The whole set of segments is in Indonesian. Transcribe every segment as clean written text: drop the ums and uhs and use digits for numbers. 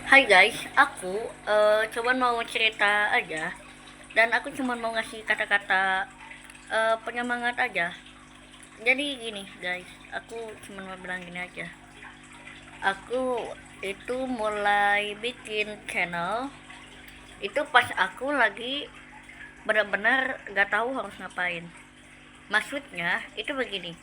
Hai guys, aku cuman mau cerita aja dan aku cuman mau ngasih kata-kata penyemangat aja. Jadi gini guys, aku cuman mau bilang gini aja. Aku itu mulai bikin channel itu pas aku lagi benar-benar gak tahu harus ngapain. Maksudnya itu begini,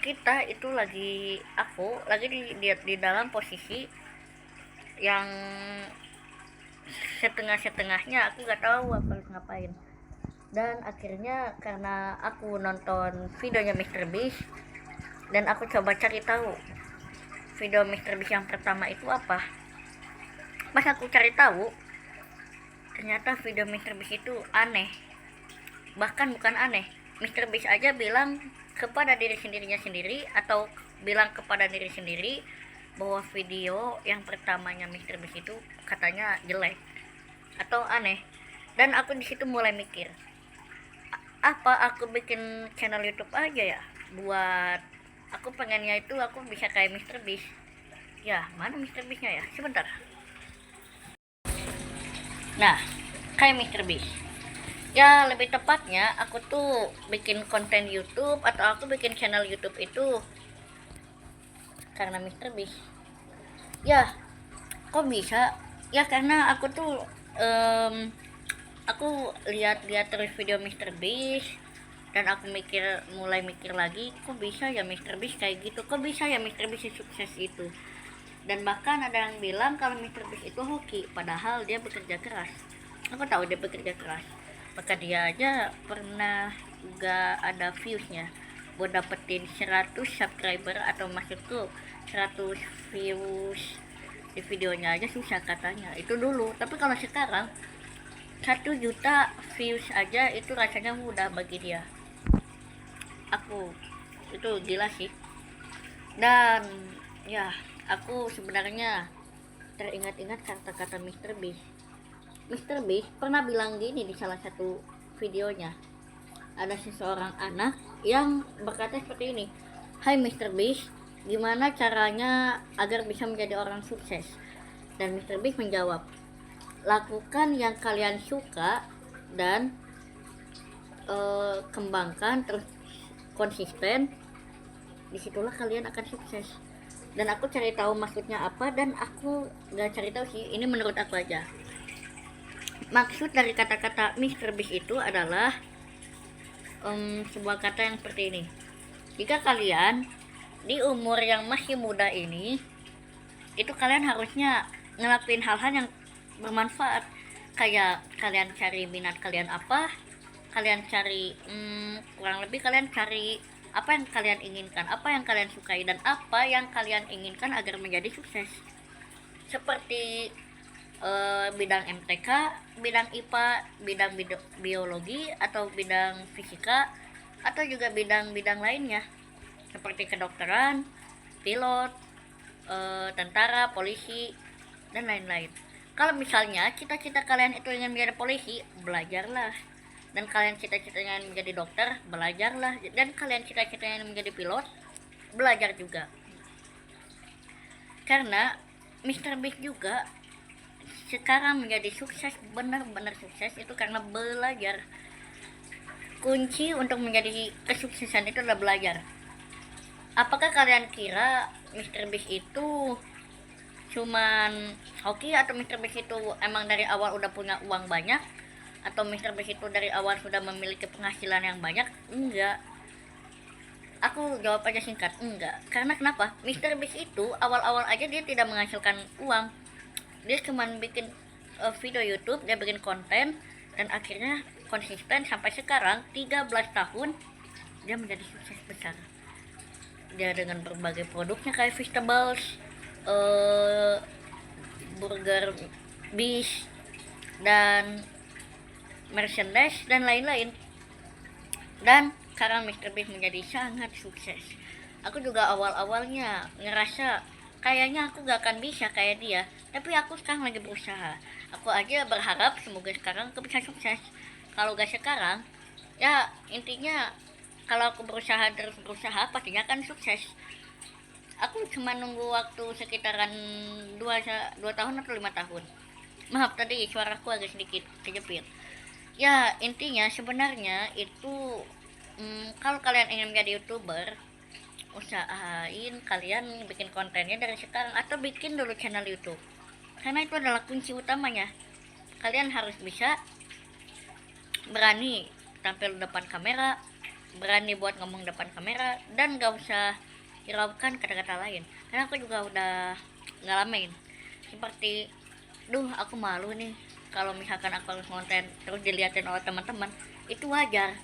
kita itu aku lagi di dalam posisi yang setengah-setengahnya aku nggak tahu apa harus ngapain. Dan akhirnya karena aku nonton videonya Mr. Beast dan aku coba cari tahu video Mr. Beast yang pertama itu apa. Pas aku cari tahu, ternyata video Mr. Beast itu aneh. Bahkan bukan aneh, Mr. Beast aja bilang kepada diri sendirinya sendiri atau bilang kepada diri sendiri bahwa video yang pertamanya Mr. Beast itu katanya jelek atau aneh. Dan aku di situ mulai mikir, apa aku bikin channel YouTube aja ya, buat aku pengennya itu aku bisa kayak Mr. Beast. Ya mana Mr. Beastnya ya, sebentar. Nah, kayak Mr. Beast, ya lebih tepatnya aku tuh bikin konten YouTube atau aku bikin channel YouTube itu karena Mr. Beast. Ya kok bisa, ya karena aku tuh aku lihat-lihat terus video Mr. Beast dan aku mulai mikir lagi, kok bisa ya Mr. Beast kayak gitu, kok bisa ya Mr. Beast sukses itu. Dan bahkan ada yang bilang kalau Mr. Beast itu hoki, padahal dia bekerja keras. Aku tahu dia bekerja keras, maka dia aja pernah gak ada viewsnya buat dapetin 100 subscriber atau masuk tuh 100 views di videonya aja susah katanya itu dulu. Tapi kalau sekarang 1 juta views aja itu rasanya mudah bagi dia. Aku itu gila sih. Dan ya aku sebenarnya teringat-ingat kata-kata Mr. Beast. Mr. Beast pernah bilang gini di salah satu videonya, ada seseorang anak yang berkata seperti ini, hai Mr. Beast, gimana caranya agar bisa menjadi orang sukses? Dan Mr. Beast menjawab, lakukan yang kalian suka dan kembangkan terus konsisten, disitulah kalian akan sukses. Dan aku cari tahu maksudnya apa, dan aku gak cari tahu sih, ini menurut aku aja. Maksud dari kata-kata Mr. Beast itu adalah sebuah kata yang seperti ini, jika kalian di umur yang masih muda ini, itu kalian harusnya ngelakuin hal-hal yang bermanfaat. Kayak kalian cari minat kalian apa, kalian cari kurang lebih kalian cari apa yang kalian inginkan, apa yang kalian sukai, dan apa yang kalian inginkan agar menjadi sukses. Seperti bidang MTK, bidang IPA, bidang biologi, atau bidang fisika, atau juga bidang-bidang lainnya seperti kedokteran, pilot, tentara, polisi, dan lain-lain. Kalau misalnya cita-cita kalian itu ingin menjadi polisi, belajarlah. Dan kalian cita-citanya ingin menjadi dokter, belajarlah. Dan kalian cita-citanya ingin menjadi pilot, belajar juga. Karena Mr. Beast juga sekarang menjadi sukses, benar-benar sukses itu karena belajar. Kunci untuk menjadi kesuksesan itu adalah belajar. Apakah kalian kira Mr. Beast itu cuman hoki, atau Mr. Beast itu emang dari awal udah punya uang banyak, atau Mr. Beast itu dari awal sudah memiliki penghasilan yang banyak? Enggak. Aku jawab aja singkat, enggak. Karena kenapa? Mr. Beast itu awal-awal aja dia tidak menghasilkan uang. Dia cuman bikin video YouTube, dia bikin konten, dan akhirnya konsisten sampai sekarang 13 tahun dia menjadi sukses besar. Dia dengan berbagai produknya kayak vegetables, burger Beast, dan merchandise dan lain-lain. Dan sekarang Mr. Beast menjadi sangat sukses. Aku juga awal-awalnya ngerasa kayaknya aku gak akan bisa kayak dia, tapi aku sekarang lagi berusaha. Aku aja berharap semoga sekarang aku bisa sukses. Kalau gak sekarang, ya intinya kalau aku berusaha terus berusaha pastinya akan sukses. Aku cuma nunggu waktu sekitaran 2 tahun atau 5 tahun. Maaf tadi suaraku agak sedikit kejepit. Ya intinya sebenarnya itu, kalau kalian ingin menjadi youtuber, usahain kalian bikin kontennya dari sekarang atau bikin dulu channel YouTube, karena itu adalah kunci utamanya. Kalian harus bisa berani tampil depan kamera, berani buat ngomong depan kamera, dan gak usah hiraukan kata-kata lain, karena aku juga udah ngalamin seperti, duh aku malu nih kalau misalkan aku harus konten terus dilihatin oleh teman-teman. Itu wajar,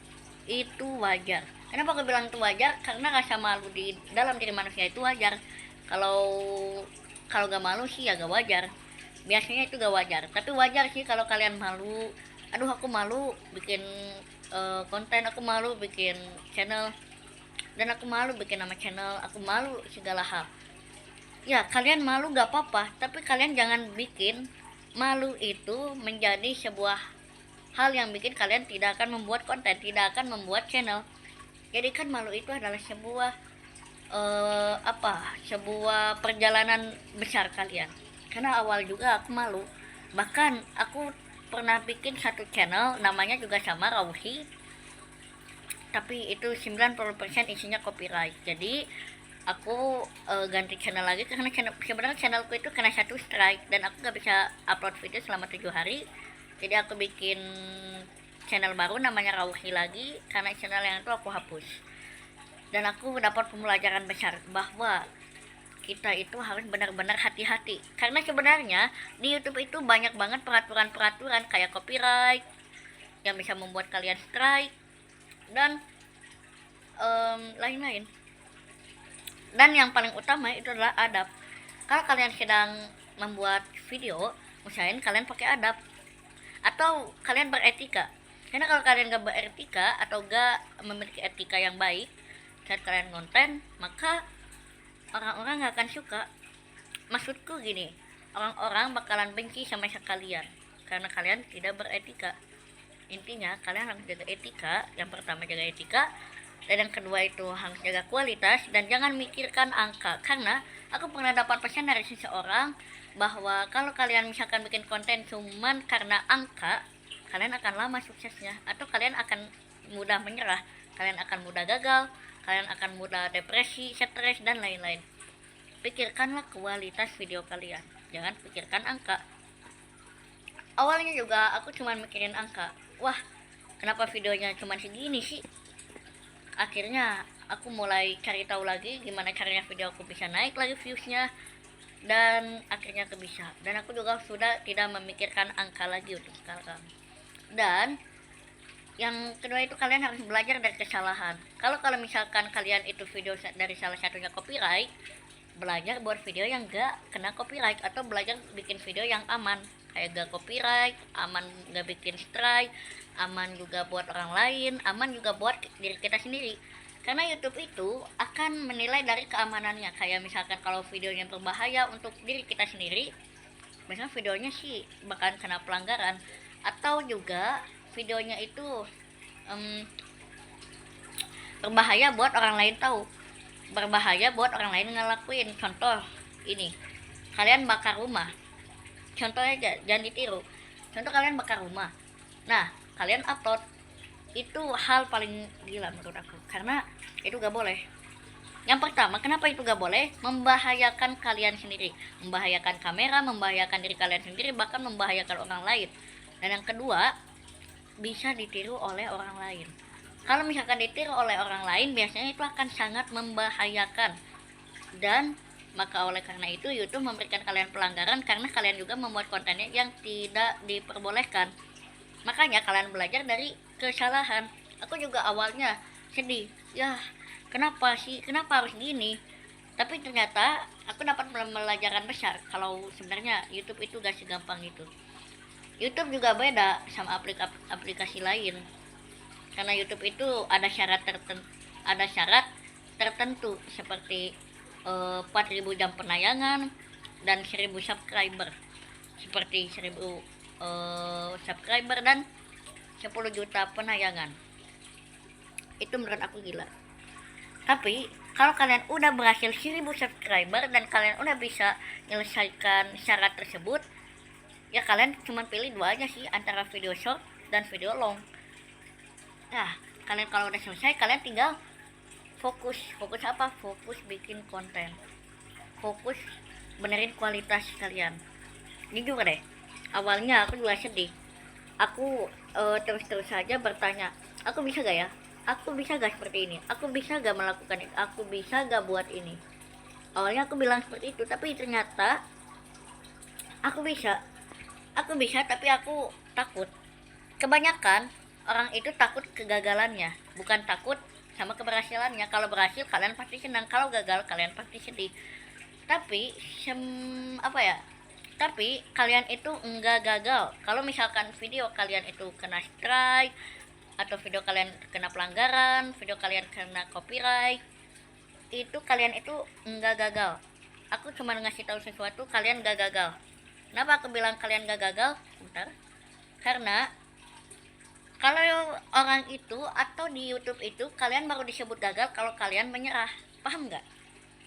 itu wajar. Kenapa aku bilang itu wajar? Karena rasa malu di dalam diri manusia itu wajar. Kalau kalau gak malu sih ya gak wajar, biasanya itu gak wajar. Tapi wajar sih kalau kalian malu, aduh aku malu bikin konten, aku malu bikin channel, dan aku malu bikin nama channel, aku malu segala hal. Ya kalian malu gak apa-apa, tapi kalian jangan bikin malu itu menjadi sebuah hal yang bikin kalian tidak akan membuat konten, tidak akan membuat channel. Jadi kan malu itu adalah sebuah sebuah perjalanan besar kalian. Karena awal juga aku malu, bahkan aku pernah bikin satu channel namanya juga sama Rauhi, tapi itu 90% isinya copyright. Jadi aku ganti channel lagi karena sebenarnya channelku itu kena satu strike dan aku gak bisa upload video selama 7 hari. Jadi aku bikin channel baru namanya Rauhi lagi, karena channel yang itu aku hapus. Dan aku dapat pembelajaran besar bahwa kita itu harus benar-benar hati-hati, karena sebenarnya di YouTube itu banyak banget peraturan-peraturan kayak copyright yang bisa membuat kalian strike dan lain-lain. Dan yang paling utama itu adalah adab. Kalau kalian sedang membuat video, usahain kalian pakai adab atau kalian beretika. Karena kalau kalian gak beretika atau gak memiliki etika yang baik saat kalian konten, maka orang-orang gak akan suka. Maksudku gini, orang-orang bakalan benci sama kalian karena kalian tidak beretika. Intinya kalian harus jaga etika. Yang pertama jaga etika, dan yang kedua itu harus jaga kualitas, dan jangan mikirkan angka. Karena aku pernah dapat pesan dari seseorang bahwa kalau kalian misalkan bikin konten cuman karena angka, kalian akan lama suksesnya, atau kalian akan mudah menyerah, kalian akan mudah gagal, kalian akan mudah depresi, stres, dan lain-lain. Pikirkanlah kualitas video kalian, jangan pikirkan angka. Awalnya juga aku cuma mikirin angka, wah kenapa videonya cuma segini sih. Akhirnya aku mulai cari tahu lagi gimana caranya video aku bisa naik lagi viewsnya, dan akhirnya aku bisa. Dan aku juga sudah tidak memikirkan angka lagi untuk sekarang. Dan yang kedua itu kalian harus belajar dari kesalahan. Kalau misalkan kalian itu video dari salah satunya copyright, belajar buat video yang gak kena copyright, atau belajar bikin video yang aman kayak gak copyright, aman gak bikin strike, aman juga buat orang lain, aman juga buat diri kita sendiri. Karena YouTube itu akan menilai dari keamanannya. Kayak misalkan kalau videonya berbahaya untuk diri kita sendiri, misalnya videonya sih bakal kena pelanggaran. Atau juga videonya itu berbahaya buat orang lain tahu, berbahaya buat orang lain ngelakuin. Contoh ini, kalian bakar rumah, contoh aja, jangan ditiru. Contoh kalian bakar rumah, nah kalian upload, itu hal paling gila menurut aku, karena itu gak boleh. Yang pertama, kenapa itu gak boleh? Membahayakan kalian sendiri, membahayakan kamera, membahayakan diri kalian sendiri, bahkan membahayakan orang lain. Dan yang kedua, bisa ditiru oleh orang lain. Kalau misalkan ditiru oleh orang lain, biasanya itu akan sangat membahayakan. Dan maka oleh karena itu YouTube memberikan kalian pelanggaran, karena kalian juga membuat kontennya yang tidak diperbolehkan. Makanya kalian belajar dari kesalahan. Aku juga awalnya sedih, ya kenapa sih, kenapa harus gini. Tapi ternyata aku dapat pelajaran besar kalau sebenarnya YouTube itu gak segampang itu. YouTube juga beda sama aplikasi lain, karena YouTube itu ada syarat tertentu seperti 4.000 jam penayangan dan 1.000 subscriber, seperti 1.000 subscriber dan 10 juta penayangan. Itu menurut aku gila. Tapi Kalau kalian udah berhasil 1000 subscriber dan kalian udah bisa menyelesaikan syarat tersebut, ya kalian cuma pilih dua aja sih, antara video short dan video long. Nah, kalian kalau udah selesai, kalian tinggal fokus apa? Fokus bikin konten, fokus benerin kualitas kalian. Jujur deh, awalnya aku juga sedih. Aku terus saja bertanya, aku bisa gak ya? Aku bisa gak seperti ini? Aku bisa gak melakukan itu? Aku bisa gak buat ini? Awalnya aku bilang seperti itu, tapi ternyata aku bisa. Aku bisa, tapi aku takut. Kebanyakan orang itu takut kegagalannya, bukan takut sama keberhasilannya. Kalau berhasil kalian pasti senang, kalau gagal kalian pasti sedih. Tapi tapi kalian itu enggak gagal kalau misalkan video kalian itu kena strike, atau video kalian kena pelanggaran, video kalian kena copyright, itu kalian itu enggak gagal. Aku cuma ngasih tahu sesuatu, kalian enggak gagal. Kenapa aku bilang kalian enggak gagal? Bentar. Karena kalau orang itu atau di YouTube itu kalian baru disebut gagal kalau kalian menyerah. Paham nggak?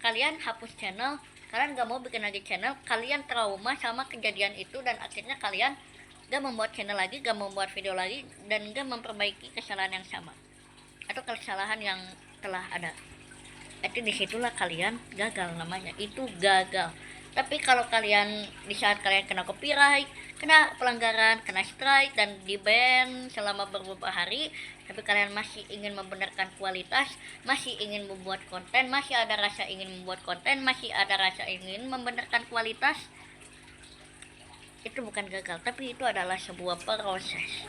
Kalian hapus channel, kalian gak mau bikin lagi channel, kalian trauma sama kejadian itu, dan akhirnya kalian gak membuat channel lagi, gak membuat video lagi, dan gak memperbaiki kesalahan yang sama atau kesalahan yang telah ada. Itu disitulah kalian gagal, namanya itu gagal. Tapi kalau kalian di saat kalian kena copyright, kena pelanggaran, kena strike, dan di ban selama beberapa hari, tapi kalian masih ingin membenarkan kualitas, masih ingin membuat konten, masih ada rasa ingin membuat konten, masih ada rasa ingin membenarkan kualitas, itu bukan gagal, tapi itu adalah sebuah proses.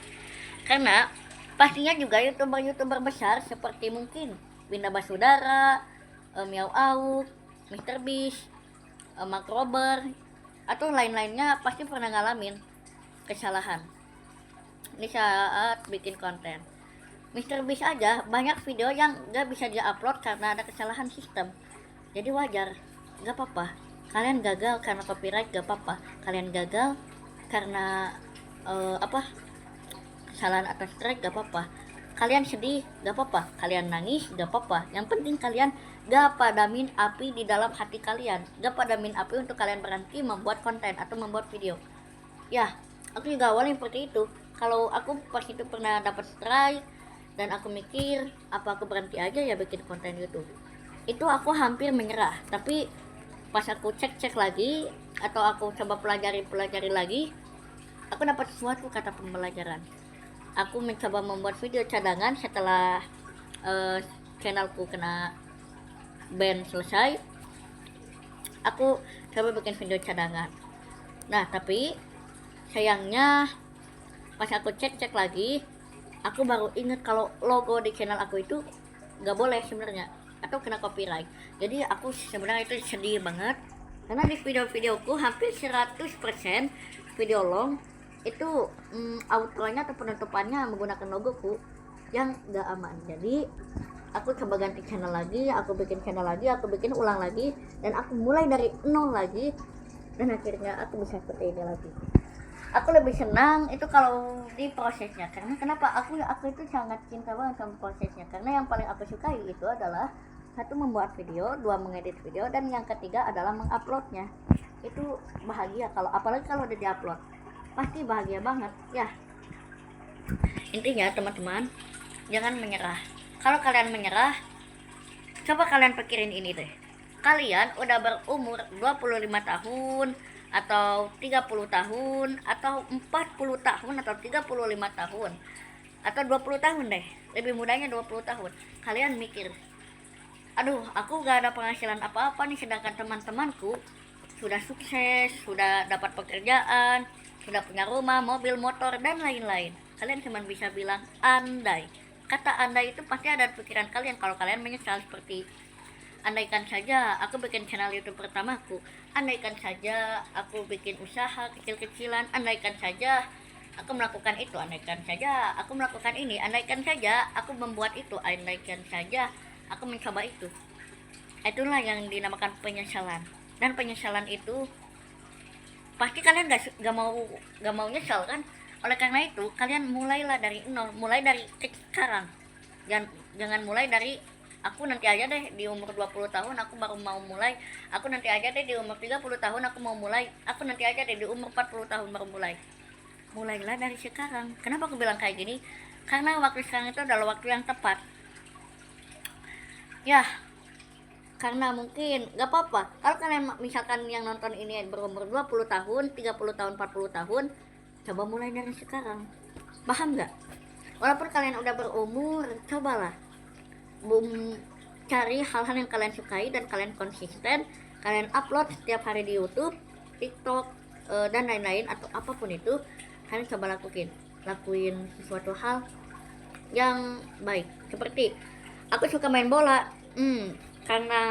Karena pastinya juga youtuber besar seperti mungkin Winda Basudara, Miao Auk, Mr. Beast, Mark Robert, atau lain-lainnya pasti pernah ngalamin kesalahan di saat bikin konten. Mr. Beast aja banyak video yang gak bisa dia upload karena ada kesalahan sistem. Jadi wajar, gak apa-apa. Kalian gagal karena copyright, gak apa-apa. Kalian gagal karena kesalahan atau strike, gak apa-apa. Kalian sedih, gak apa-apa. Kalian nangis, gak apa-apa. Yang penting kalian gak padamin api di dalam hati kalian. Gak padamin api untuk kalian berhenti membuat konten atau membuat video. Ya, aku juga awalnya seperti itu. Kalau aku pas itu pernah dapat strike, dan aku mikir, apa aku berhenti aja ya bikin konten YouTube. Itu aku hampir menyerah. Tapi pas aku cek lagi, atau aku coba pelajari lagi, aku dapat sesuatu kata pembelajaran. Aku mencoba membuat video cadangan setelah channelku kena ban selesai. Aku coba bikin video cadangan. Nah, tapi sayangnya pas aku cek lagi, aku baru ingat kalau logo di channel aku itu nggak boleh sebenarnya, atau kena copyright. Jadi aku sebenarnya itu sedih banget, karena di video-videoku hampir 100% video long itu outro-nya atau penutupannya menggunakan logoku yang gak aman. Jadi aku coba ganti channel lagi, aku bikin channel lagi, aku bikin ulang lagi, dan aku mulai dari nol lagi, dan akhirnya aku bisa seperti ini lagi. Aku lebih senang itu kalau di prosesnya. Karena kenapa? Aku itu sangat cinta banget sama prosesnya. Karena yang paling aku sukai itu adalah satu, membuat video, dua, mengedit video, dan yang ketiga adalah menguploadnya. Itu bahagia, kalau apalagi kalau udah diupload, pasti bahagia banget ya. Intinya teman-teman, jangan menyerah. Kalau kalian menyerah, coba kalian pikirin ini deh. Kalian udah berumur 25 tahun, atau 30 tahun, atau 40 tahun, atau 35 tahun, atau 20 tahun deh. Lebih mudahnya 20 tahun. Kalian mikir, aduh, aku gak ada penghasilan apa-apa nih, sedangkan teman-temanku sudah sukses, sudah dapat pekerjaan, sudah punya rumah, mobil, motor, dan lain-lain. Kalian cuma bisa bilang andai. Kata andai itu pasti ada di pikiran kalian kalau kalian menyesal, seperti andaikan saja aku bikin channel YouTube pertamaku, andaikan saja aku bikin usaha kecil-kecilan, andaikan saja aku melakukan itu, andaikan saja aku melakukan ini, andaikan saja aku membuat itu, andaikan saja aku mencoba itu. Itulah yang dinamakan penyesalan. Dan penyesalan itu pasti kalian gak mau nyesal kan. Oleh karena itu kalian mulailah dari nol, mulai dari sekarang. Jangan mulai dari aku nanti aja deh di umur 20 tahun aku baru mau mulai, aku nanti aja deh di umur 30 tahun aku mau mulai, aku nanti aja deh di umur 40 tahun baru mulai. Mulailah dari sekarang. Kenapa aku bilang kayak gini? Karena waktu sekarang itu adalah waktu yang tepat. Ya, karena mungkin gak apa-apa kalau kalian misalkan yang nonton ini berumur 20 tahun, 30 tahun, 40 tahun, coba mulai dari sekarang. Paham gak? Walaupun kalian udah berumur, cobalah cari hal-hal yang kalian sukai dan kalian konsisten, kalian upload setiap hari di YouTube, TikTok, dan lain-lain, atau apapun itu. Kalian coba lakuin sesuatu hal yang baik. Seperti aku suka main bola, karena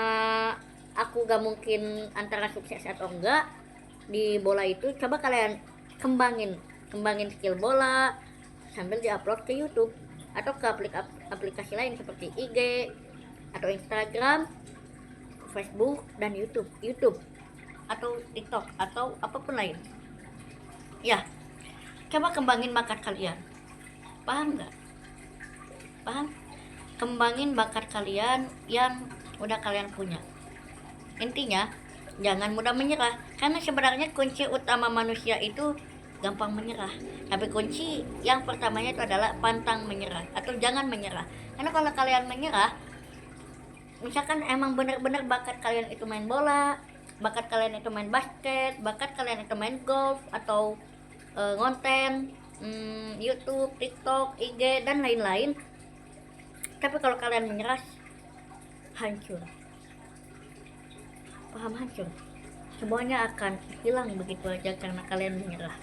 aku gak mungkin antara sukses atau enggak di bola itu, coba kalian kembangin skill bola sambil diupload ke YouTube atau ke aplikasi lain seperti IG atau Instagram, Facebook, dan YouTube atau TikTok atau apapun lain. Ya, coba kembangin bakat kalian. Paham nggak? Paham? Kembangin bakat kalian yang udah kalian punya. Intinya, jangan mudah menyerah, karena sebenarnya kunci utama manusia itu gampang menyerah, tapi kunci yang pertamanya itu adalah pantang menyerah atau jangan menyerah. Karena kalau kalian menyerah, misalkan emang benar-benar bakat kalian itu main bola, bakat kalian itu main basket, bakat kalian itu main golf atau ngonten, YouTube, TikTok, IG, dan lain-lain, tapi kalau kalian menyerah, hancur. Paham? Hancur, semuanya akan hilang begitu aja karena kalian menyerah.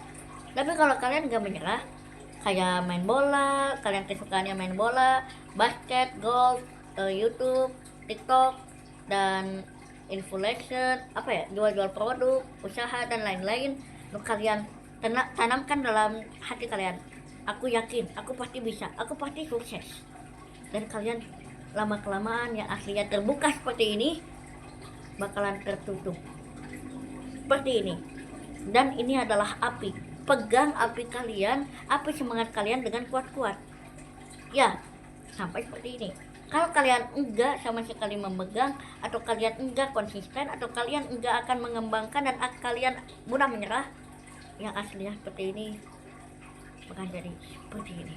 Tapi kalau kalian gak menyerah, kayak main bola, kalian kesukaannya main bola, basket, golf, YouTube, TikTok, dan influencer, jual-jual produk, usaha, dan lain-lain, kalian tanamkan dalam hati kalian, aku yakin, aku pasti bisa, aku pasti sukses. Dan kalian lama-kelamaan yang aslinya terbuka seperti ini, bakalan tertutup seperti ini. Dan ini adalah api. Pegang api kalian, api semangat kalian dengan kuat-kuat. Ya, sampai seperti ini. Kalau kalian enggak sama sekali memegang, atau kalian enggak konsisten, atau kalian enggak akan mengembangkan dan kalian mudah menyerah, yang aslinya seperti ini bakalan jadi seperti ini.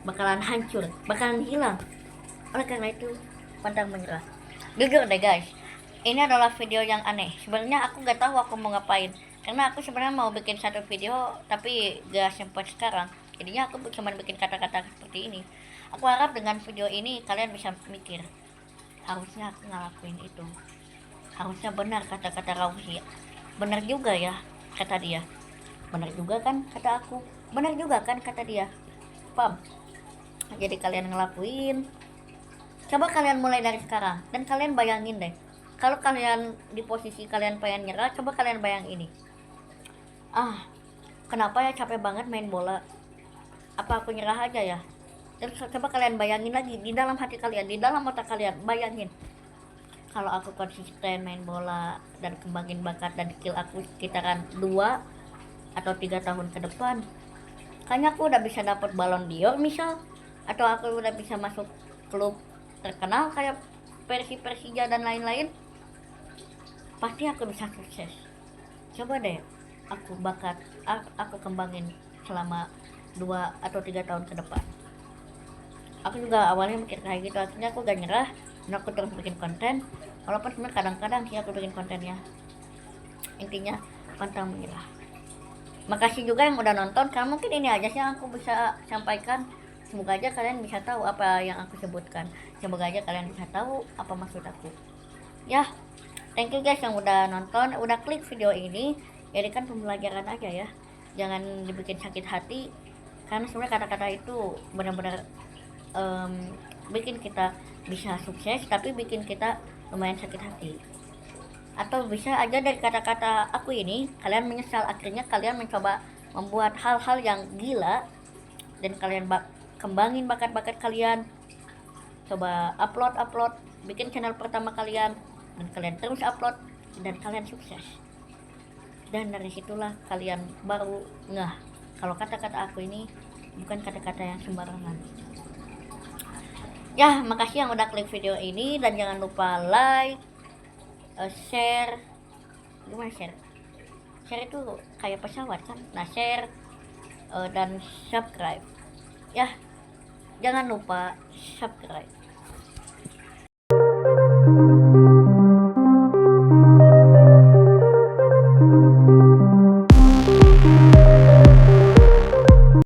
Bakalan hancur, bakalan hilang. Oleh karena itu, pantang menyerah. Jujur deh guys, ini adalah video yang aneh. Sebenarnya aku gak tahu aku mau ngapain, karena aku sebenarnya mau bikin satu video tapi gak sempat sekarang. Jadinya aku cuma bikin kata-kata seperti ini. Aku harap dengan video ini kalian bisa mikir, harusnya aku ngelakuin itu, harusnya benar kata-kata Rauhi, benar juga ya kata dia, benar juga kan kata aku, benar juga kan kata dia. Paham? Jadi kalian ngelakuin. Coba kalian mulai dari sekarang, dan kalian bayangin deh, kalau kalian di posisi kalian pengen nyerah, coba kalian bayang ini. Kenapa ya capek banget main bola? Apa aku nyerah aja ya? Dan coba kalian bayangin lagi di dalam hati kalian, di dalam otak kalian, bayangin. Kalau aku konsisten main bola dan kembangin bakat dan skill aku sekitaran 2 atau 3 tahun ke depan, kayaknya aku udah bisa dapat Ballon d'Or misal, atau aku udah bisa masuk klub terkenal kayak Persija dan lain-lain. Pasti aku bisa sukses. Coba deh aku kembangin selama 2 atau 3 tahun ke depan. Aku juga awalnya mikir kayak gitu, akhirnya aku gak nyerah dan aku terus bikin konten, walaupun sebenarnya kadang-kadang sih aku bikin kontennya. Intinya pantang menyerah. Makasih juga yang udah nonton, karena mungkin ini aja sih yang aku bisa sampaikan. Semoga aja kalian bisa tahu apa yang aku sebutkan, semoga aja kalian bisa tahu apa maksud aku. Ya, thank you guys yang udah nonton, udah klik video ini. Jadikan pembelajaran aja ya, jangan dibikin sakit hati, karena sebenarnya kata-kata itu benar-benar bikin kita bisa sukses, tapi bikin kita lumayan sakit hati. Atau bisa aja dari kata-kata aku ini kalian menyesal, akhirnya kalian mencoba membuat hal-hal yang gila, dan kalian kembangin bakat-bakat kalian, coba upload, bikin channel pertama kalian, dan kalian terus upload, dan kalian sukses. Dan dari situlah kalian baru ngeh kalau kata-kata aku ini bukan kata-kata yang sembarangan. Ya, makasih yang udah klik video ini, dan jangan lupa like, share. Gimana share? Share itu kayak pesawat kan? Nah, share dan subscribe. Ya, jangan lupa subscribe.